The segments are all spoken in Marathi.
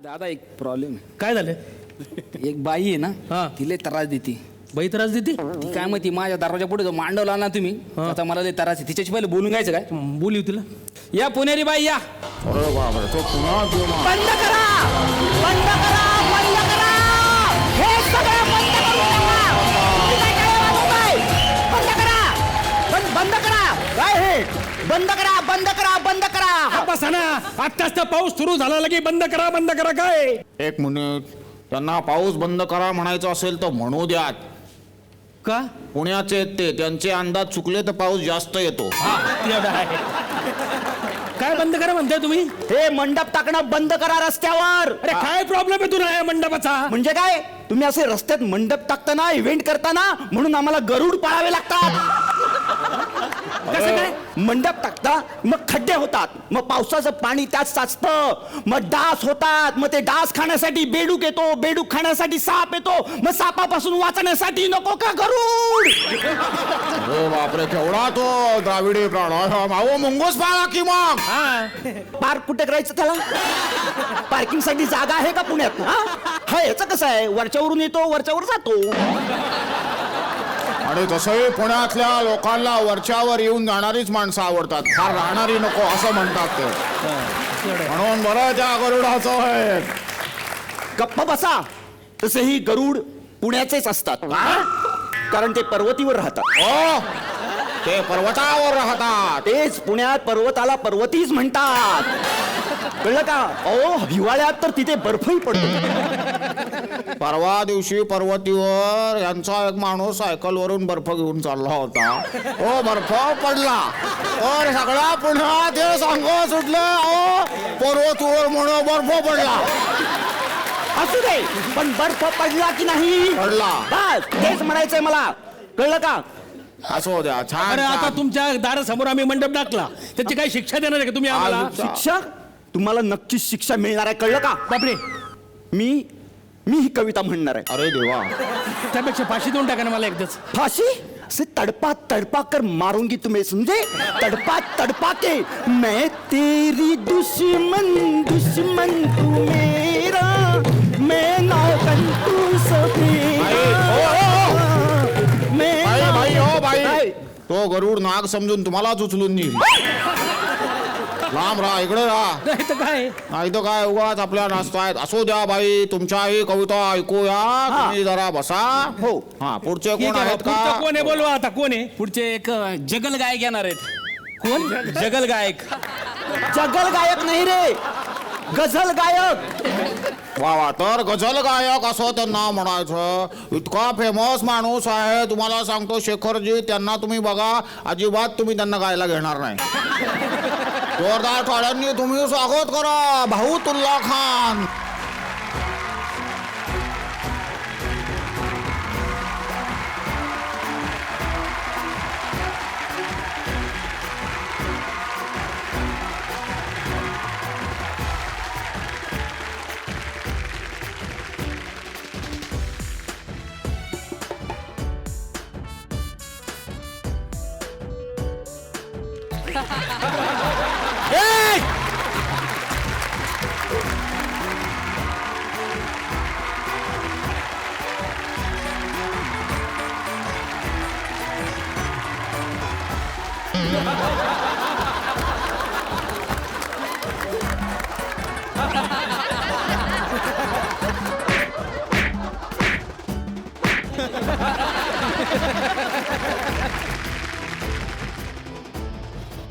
दादा एक प्रॉब्लेम काय झालं? आहे. एक बाई आहे ना हा. तिला त्रास देते. बाई त्रास देते? ती काय माहिती माझ्या दरवाजा पुढे जो मांडवला ना तुम्ही हा. आता मला लय त्रास आहे. तिच्याशी पहिले बोलून घ्यायचं काय? बोलू तिला. या पुणेरी बाई या. अरे बापरे तो पुन्हा बंद करा बंद करा बंद करा हे सगळं बंद करून टाका. तुम्ही काय वाजवताय? बंद करा बंद करा काय हे बंद करा बंद करा बंद करा. बसा ना, आत्ताच तर पाऊस सुरू झाला लगे बंद करा काय? एक मिनिट त्यांना पाऊस बंद करा म्हणायचं असेल तर म्हणू द्यात. का? पुण्याचे आहेत ते, त्यांचे अंदाज चुकले तर पाऊस जास्त येतो. तेवढं आहे. काय बंद करा म्हणताय तुम्ही? हे मंडप टाकणं बंद करा रस्त्यावर. अरे काय प्रॉब्लेम आहे तुला या मंडपाचा? म्हणजे काय तुम्ही असे रस्त्यात मंडप टाकताना इव्हेंट करताना म्हणून आम्हाला गरुड पाळावे लागतात. कसं काय? मंडप टाकता मग खड्डे होतात, मग पावसाचं पाणी त्यात साचतं, मग डास होतात, मग ते डास खाण्यासाठी बेडूक येतो, बेडूक खाण्यासाठी साप येतो, मग सापापासून वाचण्यासाठी नको का गरुड? अरे बापरे केवढा तो द्राविडी प्राण. अहो मुंगूस पाळा की मग. पार्क कुठे करायचं त्याला? पार्किंग साठी जागा आहे का पुण्यात? हा याचं कसं आहे, वरच्यावरून येतो वरच्यावर जातो. आणि तसंही पुण्यातल्या लोकांना वरच्यावर येऊन जाणारीच माणसं आवडतात, फार राहणारी नको असं म्हणतात ते. म्हणून बरं त्या गरुडाचं आहे. गप्प बसा. तसेही गरुड पुण्याचेच असतात, कारण ते पर्वतीवर राहतात. ओ ते पर्वतावर राहतात. तेच पुण्यात पर्वताला पर्वतीच म्हणतात. कळलं का? अहो हिवाळ्यात तर तिथे बर्फही पडतो. परवा दिवशी पर्वतीवर यांचा एक माणूस सायकलवरून बर्फ घेऊन चालला होता. ओ बर्फ पडला तर सगळा पुन्हा ते सांग सुटलं. ओ पर्वतीवर म्हणून बर्फ पडला. असू दे, पण बर्फ पडला की नाही? पडला. बस तेच म्हणायचंय मला. कळलं का? असो द्या. छान अरे आता छान. तुमच्या दारासमोर आम्ही मंडप टाकला, त्याची काही शिक्षा देणार आहे का तुम्ही आम्हाला? शिक्षा तुम्हाला नक्कीच शिक्षा मिळणार आहे. कळलं का? बापरे, मी ही कविता म्हणणार आहे. अरे देवा. त्यापेक्षा फाशी देऊन टाका ना मला एकदाच. फाशी से तड़पा तड़पा कर मारूंगी तुम्हें, समझे? तड़पा तड़पा के मैं तेरी दुश्मन दुश्मन तू मेरा, मैं नागन तू सफेरा, मैं भाई ओ भाई काय? तो गरुड नाग समजून तुम्हालाच उचलून नेईल. लांब राहा, इकडे राहा. नाही तर काय? नाही तर काय उगाच आपल्या नाचतायत. असो द्या बाई, तुमच्याही कविता ऐकूया. तुम्ही जरा बसा. हो. हा पुढचे ठीक कोण आहे, आहेत पुढचं का? कोण आहे बोलवा आता. कोण आहे? पुढचे एक जगल गायक येणार आहेत. कोण? जगल गायक. जगल गायक नाही रे, गझल गायक. वा वा. तर गझल गायक असं त्यांना म्हणायचं. इतका फेमस माणूस आहे तुम्हाला सांगतो शेखरजी. त्यांना तुम्ही बघा, अजिबात तुम्ही त्यांना गायला घेणार नाही. जोरदार टाळ्यांनी तुम्ही स्वागत करा भाऊतुल्ला खान.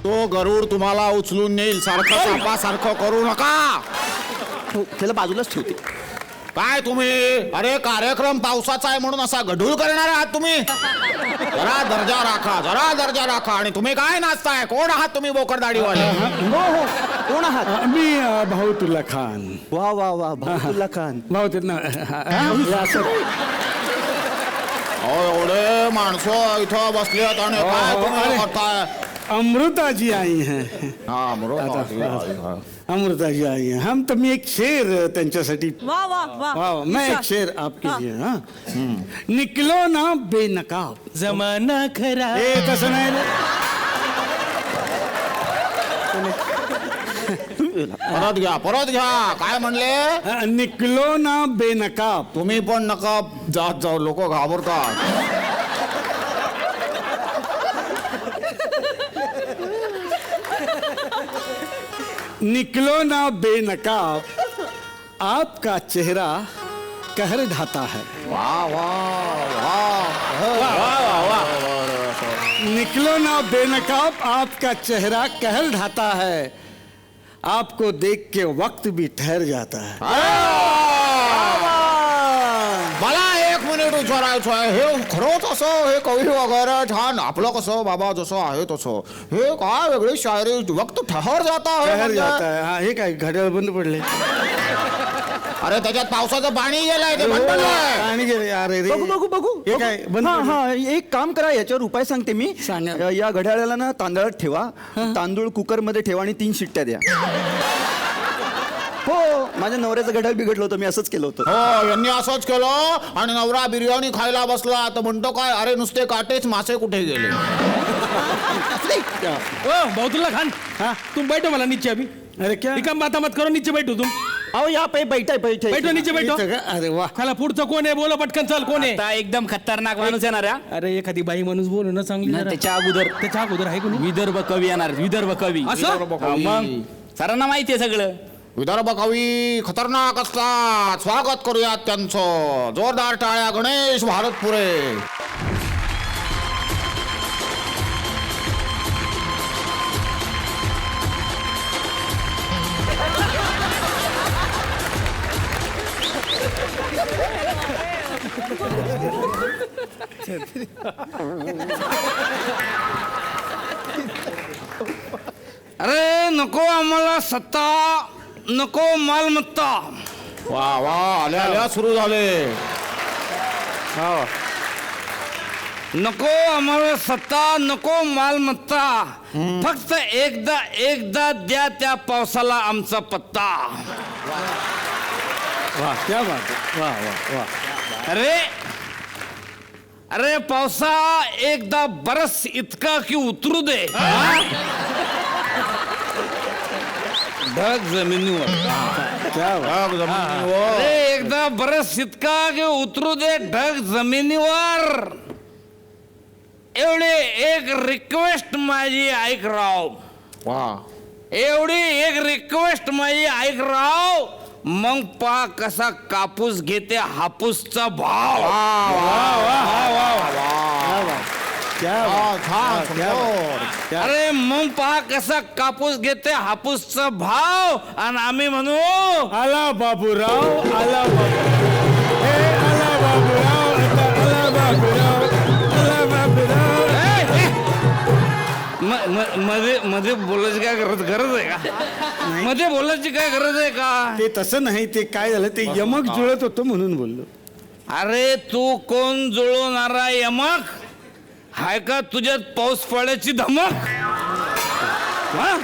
तो गरुड तुम्हाला उचलून नेईल. सारखं सापासारखं करू नका. हो, त्याला बाजूलाच ठेवते. काय तुम्ही, अरे कार्यक्रम पावसाचा आहे म्हणून असा गढूळ करणार आहात तुम्ही? जरा दर्जा राखा, जरा दर्जा राखा. आणि तुम्ही काय नाचताय? कोण आहात तुम्ही बोकडदाढीवाले? हो हो, कोण आहात? मी भाऊतुल्ला खान. वा वा वा, भाऊतुल्ला खान. भाऊ ते अहो एवढे माणसं इथं बसलेत आणि काय तुम्ही करताय? अमृता जी आई हैं. हाँ अमृता जी आई हैं. हम तो मी एक शेर त्यांच्यासाठी. वाह वाह वाह वाह, मैं एक शेर आपके लिए. हाँ, निकलो ना बेनकाब. जमाना खरा. ए तसं नाही रे. परत घ्या काय म्हणले निकलो ना बेनकाब. तुम्ही पण नका जात जाऊ लोक घाबरतात. निकलो ना बेनकाब, आपका चेहरा कहर ढाता है. वा वा वा निकलो ना बेनकाब, आपका चेहरा कहर ढाता है. आपको देख के वक्त भी ठहर जाता है. मला एक मिनिट विचारायचं आहे हे खरंच असं हे कवी वगैरे छान आपलं कसं बाबा जसं आहे तसं हे काय वेगळी शायरी वक्त ठहर जाता है ठहर म्हणजे? जाता है. हा हे काय घड्याळ बंद पडले. अरे त्याच्यात पावसाचं पाणी गेलंय ते बंद पडलंय. आणि गेले. अरे रे. बघू बघू बघू हे काय बंद हा पडलं? हा एक काम करा याच्यावर उपाय सांगते मी. सांगा. या घड्याळाला ना तांदळात ठेवा, तांदूळ कुकर मध्ये ठेवा आणि 3 शिट्ट्या द्या. हो माझ्या नवऱ्याचं घड्याळ बिघडलं होतं, मी असंच केलं होतं. हो यांनी असंच केलं आणि नवरा बिर्याणी खायला बसला तर म्हणतो काय अरे नुसते काटेच मासे कुठे गेले. ओ बहुतुल्ला खान, हाँ तुम बैठो मला नीचे अभी. अरे क्या निकम बाता मत करो, नीचे बैठो तुम. अहो या पे बैठा बैठे बैठो नीचे बैठो. इथं का? अरे वा. खाला पुढचं कोण आहे बोलो पटकन चल कोण आहे. आता एकदम खतरनाक माणूस येणार आहे. अरे एखादी बाई माणूस बोलू ना चांगली नाही, जरा. त्याच्या अगोदर त्याच्या अगोदर आहे कोणी. विदर्भ कवी येणार, विदर्भ कवी. असं हा, मग सरांना माहिती आहे सगळं. विदर्भ कवी खतरनाक असतात. स्वागत करूयात त्यांचं. जोरदार टाळ्या गणेश भारतपुरे. अरे नको आम्हाला सत्ता, नको मालमत्ता. वा वा आल्या आल्या सुरू झाले. नको आम्हाला सत्ता, नको मालमत्ता. फक्त एकदा द्या त्या पावसाला आमचा पत्ता. वा क्या बात है. वा वा वा. अरे पावसा एकदा बरस इतका की उतरू दे. ढग जमिनीवर. क्या बात. अरे एकदा बरस इतका की उतरू दे ढग जमिनीवर. एवढी एक रिक्वेस्ट माझी ऐक राव. वा एवढी एक रिक्वेस्ट माझी ऐक राव. मग पा कसा कापूस घेते हापूसचा भाव. क्या छान क्या सुंदर. अरे मग पहा कसा कापूस घेते हापूसचा भाव आणि आम्ही म्हणू आला बाबूराव, आला बाबूराव, हे आला बाबूराव, आता आला बाबूराव, आला बाबूराव. मध्ये मध्ये बोलायची काय गरज आहे का. मध्ये बोलायची काय गरज आहे का. ते तसं नाही. ते काय झालं ते यमक जुळत होतं म्हणून बोललो. अरे तू कोण जुळवणारा यमक हाय का तुझ्यात पाऊस पडायची धमक. हा